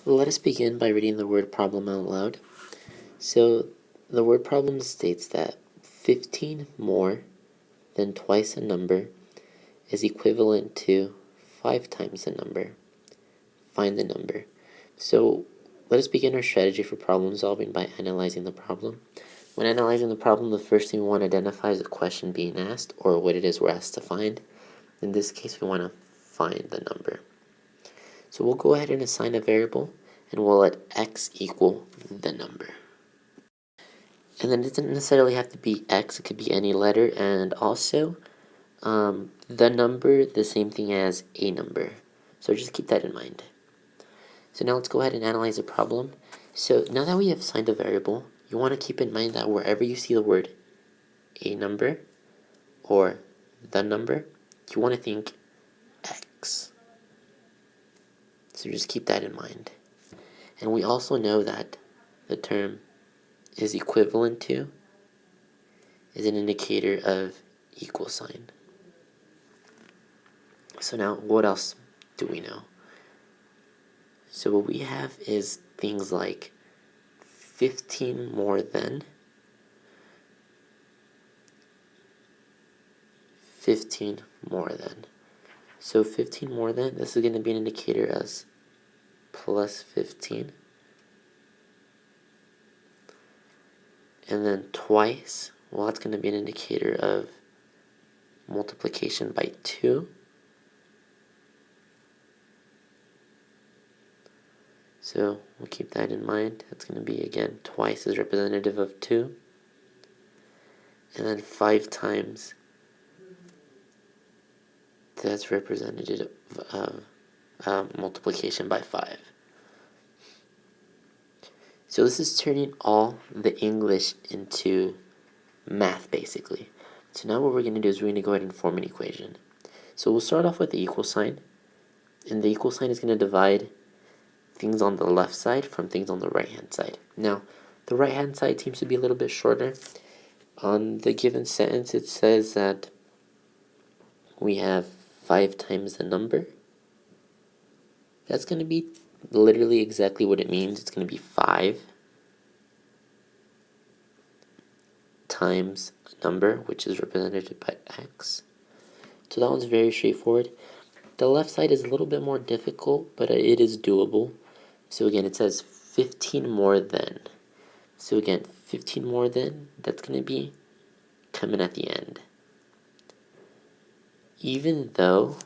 Let us begin by reading the word problem out loud. So the word problem states that 15 more than twice a number is equivalent to 5 times a number. Find the number. So let us begin our strategy for problem solving by analyzing the problem. When analyzing the problem, the first thing we want to identify is the question being asked, or what it is we're asked to find. In this case, we want to find the number. So we'll go ahead and assign a variable, and we'll let x equal the number. And then it doesn't necessarily have to be x, it could be any letter, and also the number, the same thing as a number. So just keep that in mind. So now let's go ahead and analyze the problem. So now that we have assigned a variable, you want to keep in mind that wherever you see the word a number or the number, you want to think x. So just keep that in mind. And we also know that the term is equivalent to is an indicator of equal sign. So now what else do we know? So what we have is things like 15 more than, 15 more than. So 15 more than, this is going to be an indicator as plus 15. And then twice, well, that's going to be an indicator of multiplication by 2. So we'll keep that in mind. That's going to be, again, twice is representative of 2. And then 5 times, that's representative of multiplication by 5. So this is turning all the English into math, basically. So now what we're going to do is we're going to go ahead and form an equation. So we'll start off with the equal sign. And the equal sign is going to divide things on the left side from things on the right-hand side. Now, the right-hand side seems to be a little bit shorter. On the given sentence, it says that we have 5 times the number. That's going to be literally exactly what it means. It's going to be 5 times a number, which is represented by x. So that one's very straightforward. The left side is a little bit more difficult, but it is doable. So again, it says 15 more than. So again, 15 more than, that's going to be coming at the end. Even though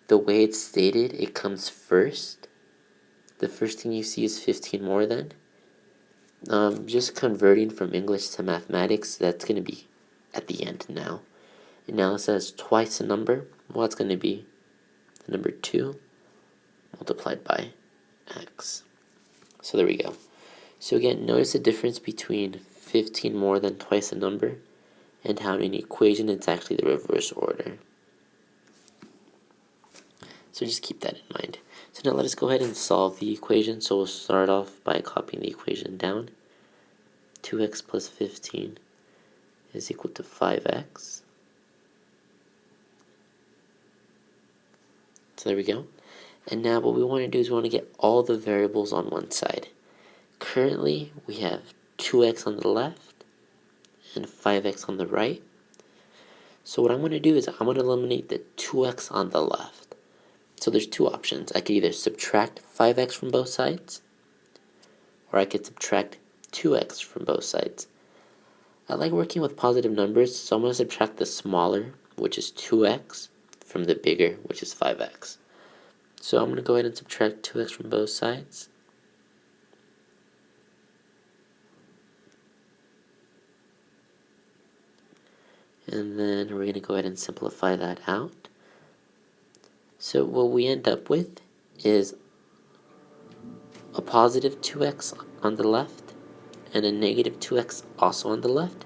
the way it's stated, it comes first, the first thing you see is 15 more than. Just converting from English to mathematics, that's going to be at the end now. And now it says twice a number. Well, it's going to be the number 2 multiplied by x. So there we go. So again, notice the difference between 15 more than twice a number and how in an equation it's actually the reverse order. So just keep that in mind. So now let us go ahead and solve the equation. So we'll start off by copying the equation down. 2x plus 15 is equal to 5x. So there we go. And now what we want to do is we want to get all the variables on one side. Currently, we have 2x on the left and 5x on the right. So what I'm going to do is I'm going to eliminate the 2x on the left. So there's two options. I could either subtract 5x from both sides, or I could subtract 2x from both sides. I like working with positive numbers, so I'm going to subtract the smaller, which is 2x, from the bigger, which is 5x. So I'm going to go ahead and subtract 2x from both sides. And then we're going to go ahead and simplify that out. So what we end up with is a positive 2x on the left and a negative 2x also on the left.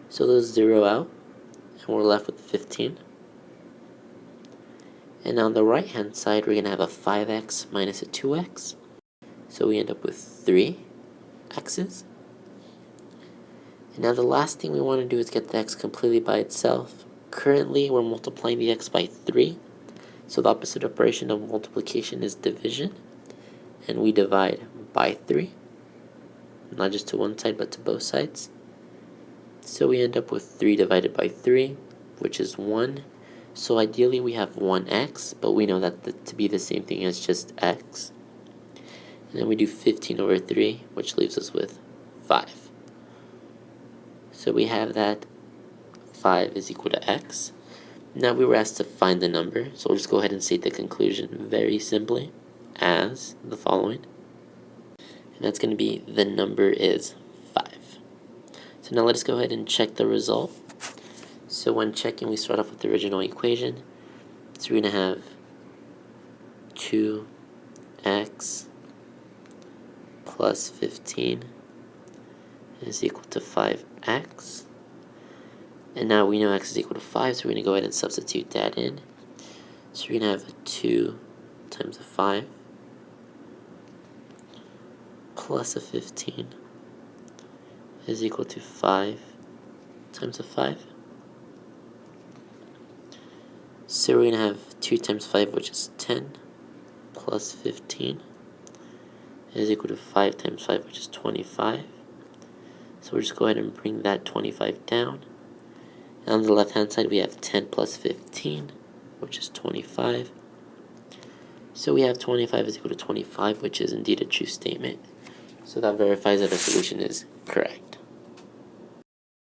So those zero out, and we're left with 15. And on the right hand side, we're going to have a 5x minus a 2x. So we end up with 3 x's. And now the last thing we want to do is get the x completely by itself. Currently, we're multiplying the x by 3. So the opposite operation of multiplication is division. and we divide by 3, not just to one side but to both sides. So we end up with 3 divided by 3, which is 1. So ideally we have 1x, but we know that to be the same thing as just x. And then we do 15 over 3, which leaves us with 5. So we have that 5 is equal to x. Now we were asked to find the number, so we'll just go ahead and state the conclusion very simply as the following. And that's going to be the number is 5. So now let's go ahead and check the result. So when checking, we start off with the original equation. So we're going to have 2x plus 15 is equal to 5x. And now we know x is equal to 5, so we're going to go ahead and substitute that in. So we're going to have 2 times a 5 plus a 15 is equal to 5 times a 5. So we're going to have 2 times 5, which is 10, plus 15 is equal to 5 times 5, which is 25. So we'll just go ahead and bring that 25 down. And on the left-hand side, we have 10 plus 15, which is 25. So we have 25 is equal to 25, which is indeed a true statement. So that verifies that the solution is correct.